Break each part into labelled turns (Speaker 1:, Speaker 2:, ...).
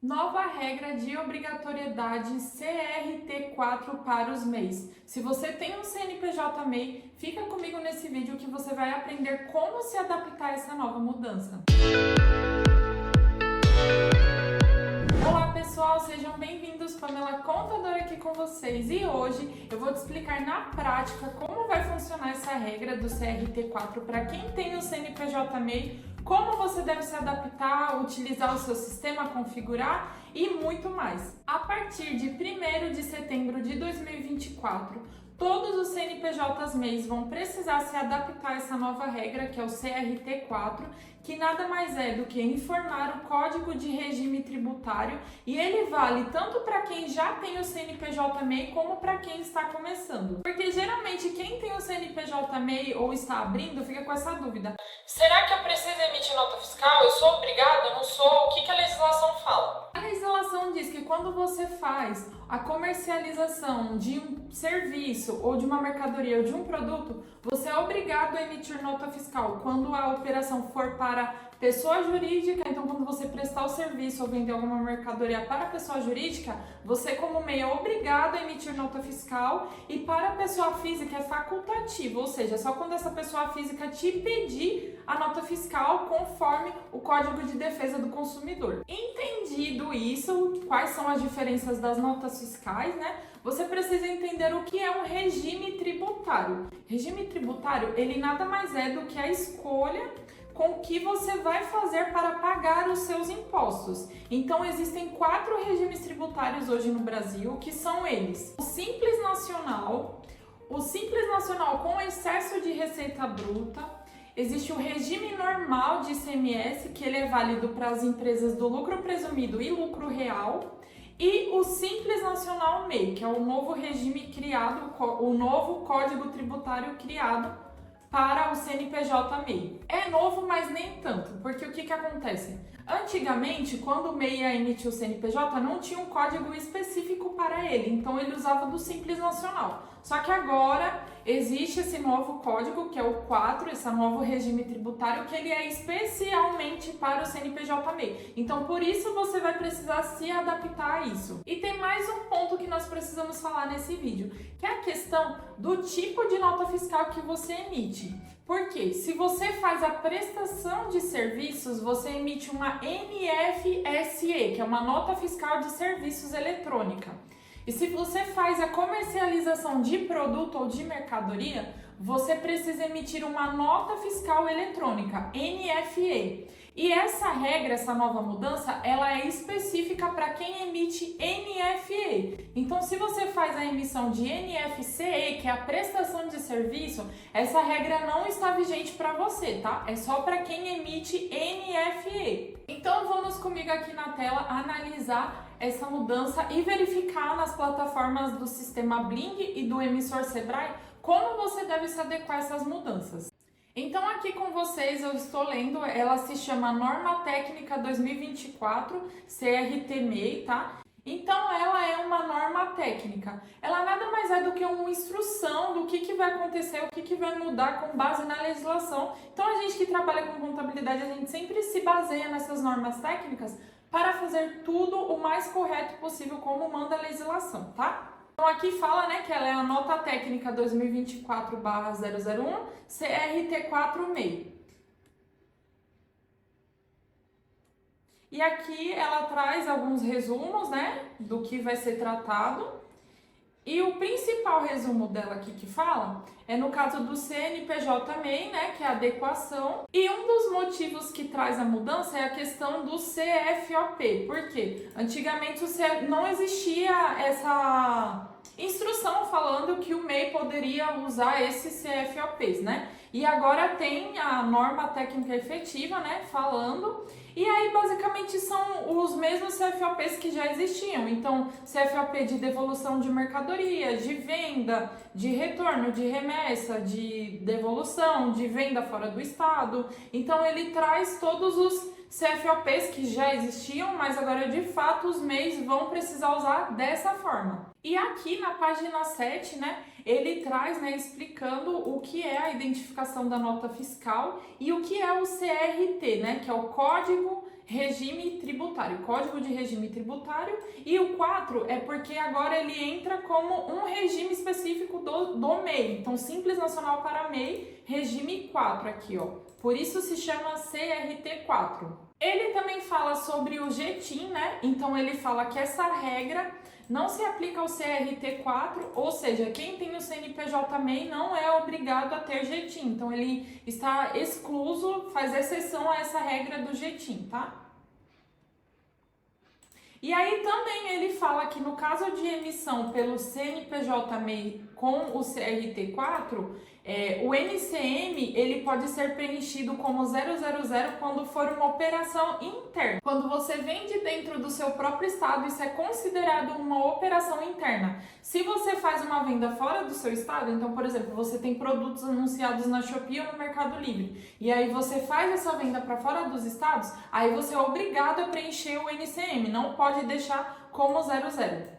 Speaker 1: Nova regra de obrigatoriedade CRT4 para os MEIs. Se você tem um CNPJ MEI, fica comigo nesse vídeo que você vai aprender como se adaptar a essa nova mudança. Olá pessoal, sejam bem-vindos, Pamela Contadora aqui com vocês e hoje eu vou te explicar na prática como vai funcionar essa regra do CRT4 para quem tem o CNPJ MEI, como você deve se adaptar, utilizar o seu sistema, configurar e muito mais. A partir de 1º de setembro de 2024, todos os CNPJs MEIs vão precisar se adaptar a essa nova regra, que é o CRT4, que nada mais é do que informar o Código de Regime Tributário, e ele vale tanto para quem já tem o CNPJ MEI como para quem está começando. Porque geralmente quem tem o CNPJ MEI ou está abrindo fica com essa dúvida. Será que eu preciso emitir nota fiscal? Eu sou obrigada? Não sou? O que a legislação fala? A legislação diz que quando você faz a comercialização de um serviço ou de uma mercadoria ou de um produto, você é obrigado a emitir nota fiscal. Quando a operação for para pessoa jurídica, então quando você prestar o serviço ou vender alguma mercadoria para pessoa jurídica, você como MEI é obrigado a emitir nota fiscal, e para a pessoa física é facultativo, ou seja, só quando essa pessoa física te pedir a nota fiscal conforme o Código de Defesa do Consumidor. Entendido isso, quais são as diferenças das notas fiscais, né? Você precisa entender o que é um regime tributário. Regime tributário, ele nada mais é do que a escolha com que você vai fazer para pagar os seus impostos. Então existem 4 regimes tributários hoje no Brasil, que são eles: o Simples Nacional com excesso de receita bruta. Existe o regime normal de ICMS, que ele é válido para as empresas do lucro presumido e lucro real. E o Simples Nacional MEI, que é o novo regime criado, o novo Código Tributário criado para o CNPJ MEI. É novo, mas nem tanto, porque o que acontece? Antigamente, quando o MEI ia emitir o CNPJ, não tinha um código específico para ele, então ele usava do Simples Nacional. Só que agora existe esse novo código, que é o 4, esse novo regime tributário, que ele é especialmente para o CNPJ MEI. Então, por isso, você vai precisar se adaptar a isso. E tem mais um ponto que nós precisamos falar nesse vídeo, que é a questão do tipo de nota fiscal que você emite. Porque se você faz a prestação de serviços, você emite uma NFSE, que é uma nota fiscal de serviços eletrônica. E se você faz a comercialização de produto ou de mercadoria, você precisa emitir uma nota fiscal eletrônica, NFE. E essa regra, essa nova mudança, ela é específica para quem emite NFE. Então, se você faz a emissão de NFCE, que é a prestação de serviço, essa regra não está vigente para você, tá? É só para quem emite NFE. Então, vamos comigo aqui na tela analisar essa mudança e verificar nas plataformas do sistema Bling e do emissor Sebrae como você deve se adequar a essas mudanças. Então aqui com vocês eu estou lendo, ela se chama Norma Técnica 2024 CRT MEI, tá? Então ela é uma norma técnica, ela nada mais é do que uma instrução do que vai acontecer, o que vai mudar com base na legislação. Então a gente que trabalha com contabilidade, a gente sempre se baseia nessas normas técnicas para fazer tudo o mais correto possível como manda a legislação, tá? Então aqui fala, né, que ela é a nota técnica 2024/001 CRT4 MEI. E aqui ela traz alguns resumos, né, do que vai ser tratado. E o principal resumo dela aqui que fala é no caso do CNPJ MEI, né, que é a adequação. E um dos motivos que traz a mudança é a questão do CFOP. Por quê? Antigamente não existia essa instrução falando que o MEI poderia usar esses CFOPs, né? E agora tem a norma técnica efetiva, né, falando. E aí, basicamente, são os mesmos CFOPs que já existiam. Então, CFOP de devolução de mercadoria, de venda, de retorno, de remessa, de devolução, de venda fora do estado. Então, ele traz todos os CFOPs que já existiam, mas agora, de fato, os MEIs vão precisar usar dessa forma. E aqui na página 7, né, ele traz, né, explicando o que é a identificação da nota fiscal e o que é o CRT, né, que é o Código regime tributário, código de regime tributário, e o 4 é porque agora ele entra como um regime específico do MEI, então Simples Nacional para MEI, regime 4 aqui, ó. Por isso se chama CRT4. Ele também fala sobre o GTIM, né? Então ele fala que essa regra não se aplica ao CRT4, ou seja, quem tem o CNPJ MEI não é obrigado a ter GTIM. Então ele está excluso, faz exceção a essa regra do GTIM, tá? E aí também ele fala que no caso de emissão pelo CNPJ MEI com o CRT4, o NCM ele pode ser preenchido como 000 quando for uma operação interna. Quando você vende dentro do seu próprio estado, isso é considerado uma operação interna. Se você faz uma venda fora do seu estado, então, por exemplo, você tem produtos anunciados na Shopee ou no Mercado Livre, e aí você faz essa venda para fora dos estados, aí você é obrigado a preencher o NCM, não pode deixar como 00.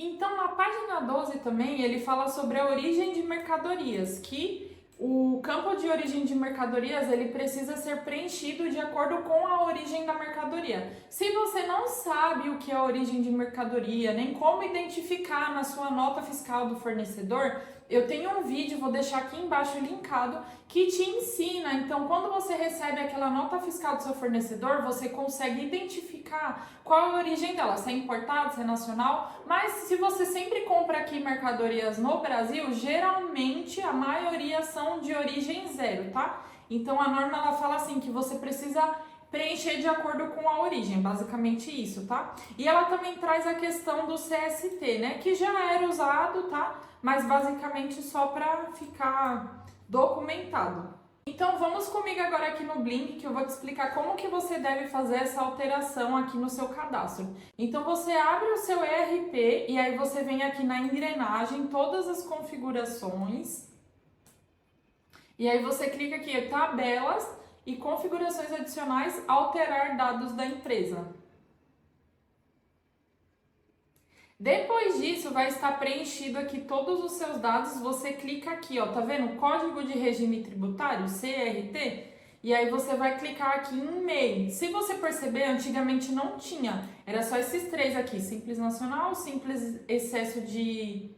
Speaker 1: Então, na página 12 também, ele fala sobre a origem de mercadorias, que o campo de origem de mercadorias, ele precisa ser preenchido de acordo com a origem da mercadoria. Se você não sabe o que é a origem de mercadoria, nem como identificar na sua nota fiscal do fornecedor, eu tenho um vídeo, vou deixar aqui embaixo linkado, que te ensina. Então, quando você recebe aquela nota fiscal do seu fornecedor, você consegue identificar qual é a origem dela, se é importado, se é nacional. Mas se você sempre compra aqui mercadorias no Brasil, geralmente a maioria são de origem zero, tá? Então, a norma ela fala assim que você precisa preencher de acordo com a origem, basicamente isso, tá? E ela também traz a questão do CST, né? Que já era usado, tá? Mas basicamente só para ficar documentado. Então vamos comigo agora aqui no Blink, que eu vou te explicar como que você deve fazer essa alteração aqui no seu cadastro. Então você abre o seu ERP e aí você vem aqui na engrenagem, todas as configurações. E aí você clica aqui, tabelas e configurações adicionais, alterar dados da empresa. Depois disso, vai estar preenchido aqui todos os seus dados, você clica aqui, ó, tá vendo? Código de regime tributário, CRT, e aí você vai clicar aqui em MEI. Se você perceber, antigamente não tinha, era só esses três aqui, Simples Nacional, Simples excesso de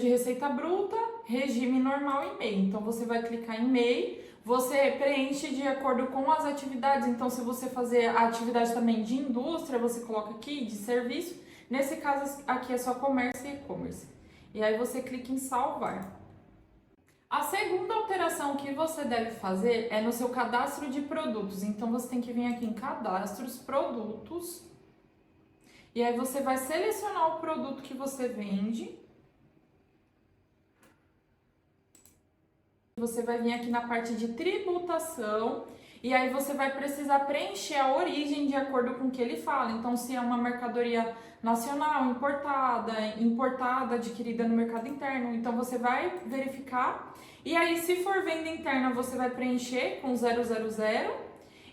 Speaker 1: receita bruta, regime normal e MEI. Então você vai clicar em MEI, você preenche de acordo com as atividades, então se você fazer a atividade também de indústria, você coloca aqui, de serviço. Nesse caso aqui é só comércio e e-commerce. E aí você clica em salvar. A segunda alteração que você deve fazer é no seu cadastro de produtos. Então você tem que vir aqui em cadastros, produtos. E aí você vai selecionar o produto que você vende. Você vai vir aqui na parte de tributação. E aí você vai precisar preencher a origem de acordo com o que ele fala. Então, se é uma mercadoria nacional, importada, adquirida no mercado interno, então você vai verificar. E aí, se for venda interna, você vai preencher com 000.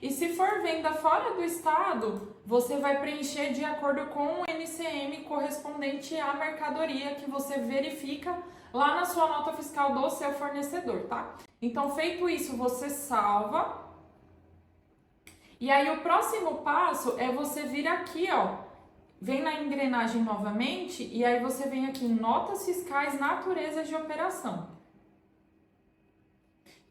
Speaker 1: E se for venda fora do estado, você vai preencher de acordo com o NCM correspondente à mercadoria que você verifica lá na sua nota fiscal do seu fornecedor, tá? Então, feito isso, você salva. E aí o próximo passo é você vir aqui, ó, vem na engrenagem novamente e aí você vem aqui em notas fiscais, natureza de operação.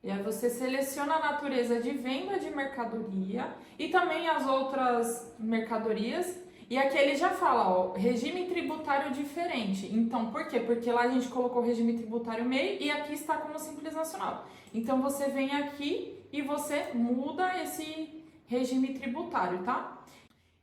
Speaker 1: E aí você seleciona a natureza de venda de mercadoria e também as outras mercadorias. E aqui ele já fala, ó, regime tributário diferente. Então, por quê? Porque lá a gente colocou regime tributário MEI e aqui está como Simples Nacional. Então você vem aqui e você muda esse regime tributário, tá?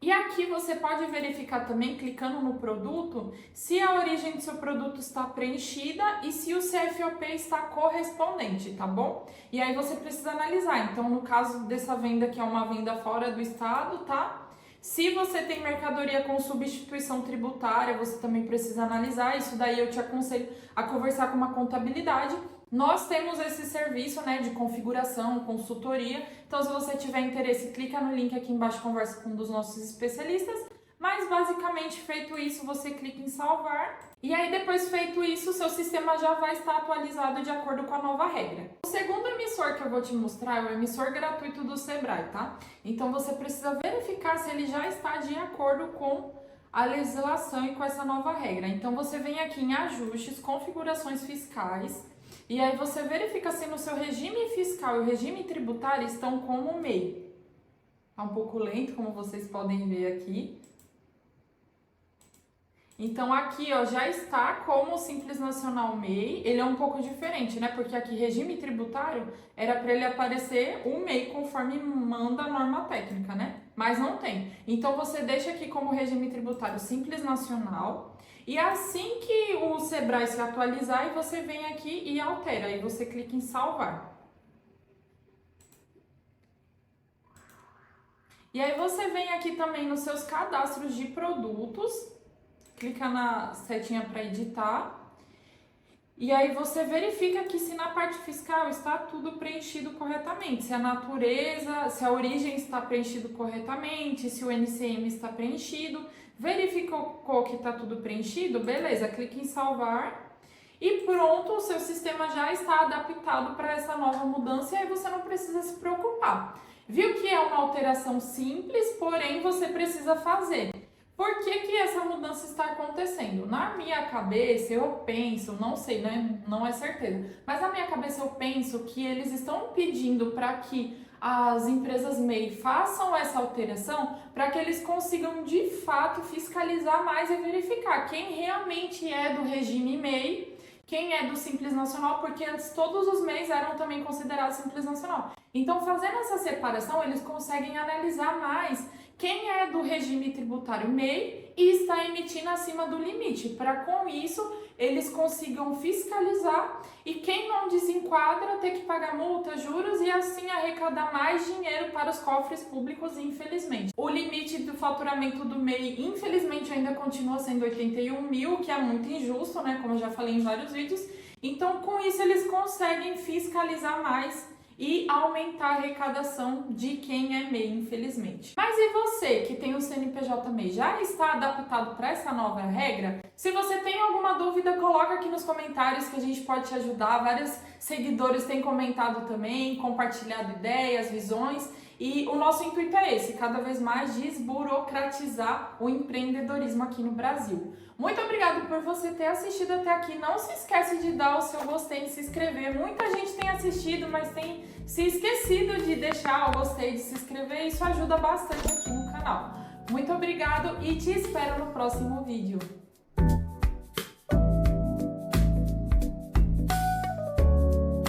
Speaker 1: E aqui você pode verificar também, clicando no produto, se a origem do seu produto está preenchida e se o CFOP está correspondente, tá bom? E aí você precisa analisar. Então, no caso dessa venda, que é uma venda fora do estado, tá? Se você tem mercadoria com substituição tributária, você também precisa analisar. Isso daí eu te aconselho a conversar com uma contabilidade. Nós temos esse serviço, né, de configuração, consultoria. Então, se você tiver interesse, clica no link aqui embaixo, conversa com um dos nossos especialistas. Mas basicamente feito isso, você clica em salvar e aí depois feito isso, seu sistema já vai estar atualizado de acordo com a nova regra. O segundo emissor que eu vou te mostrar é o emissor gratuito do Sebrae, tá? Então você precisa verificar se ele já está de acordo com a legislação e com essa nova regra. Então você vem aqui em ajustes, configurações fiscais, e aí você verifica se no seu regime fiscal e o regime tributário estão como MEI. Tá um pouco lento, como vocês podem ver aqui. Então aqui, ó, já está como Simples Nacional MEI. Ele é um pouco diferente, né? Porque aqui regime tributário era para ele aparecer o MEI conforme manda a norma técnica, né? Mas não tem. Então você deixa aqui como regime tributário Simples Nacional. E assim que o Sebrae se atualizar, você vem aqui e altera. Aí você clica em salvar. E aí você vem aqui também nos seus cadastros de produtos, clica na setinha para editar, e aí você verifica que se na parte fiscal está tudo preenchido corretamente, se a natureza, se a origem está preenchido corretamente, se o NCM está preenchido, verificou que está tudo preenchido, beleza, clica em salvar. E pronto, o seu sistema já está adaptado para essa nova mudança e aí você não precisa se preocupar. Viu que é uma alteração simples, porém você precisa fazer. Por que essa mudança está acontecendo? Na minha cabeça, eu penso, não sei, né? Não é certeza, mas na minha cabeça eu penso que eles estão pedindo para que as empresas MEI façam essa alteração para que eles consigam de fato fiscalizar mais e verificar quem realmente é do regime MEI, quem é do Simples Nacional, porque antes todos os MEIs eram também considerados Simples Nacional. Então, fazendo essa separação, eles conseguem analisar mais quem é do regime tributário MEI e está emitindo acima do limite, para com isso eles consigam fiscalizar e quem não desenquadra ter que pagar multa, juros e assim arrecadar mais dinheiro para os cofres públicos, infelizmente. O limite do faturamento do MEI, infelizmente, ainda continua sendo 81 mil, que é muito injusto, né? Como eu já falei em vários vídeos. Então, com isso, eles conseguem fiscalizar mais e aumentar a arrecadação de quem é MEI, infelizmente. Mas e você que tem o CNPJ MEI, já está adaptado para essa nova regra? Se você tem alguma dúvida, coloca aqui nos comentários que a gente pode te ajudar. Vários seguidores têm comentado também, compartilhado ideias, visões. E o nosso intuito é esse, cada vez mais desburocratizar o empreendedorismo aqui no Brasil. Muito obrigada por você ter assistido até aqui. Não se esquece de dar o seu gostei e se inscrever. Muita gente tem assistido, mas tem se esquecido de deixar o gostei, de se inscrever. Isso ajuda bastante aqui no canal. Muito obrigado e te espero no próximo vídeo.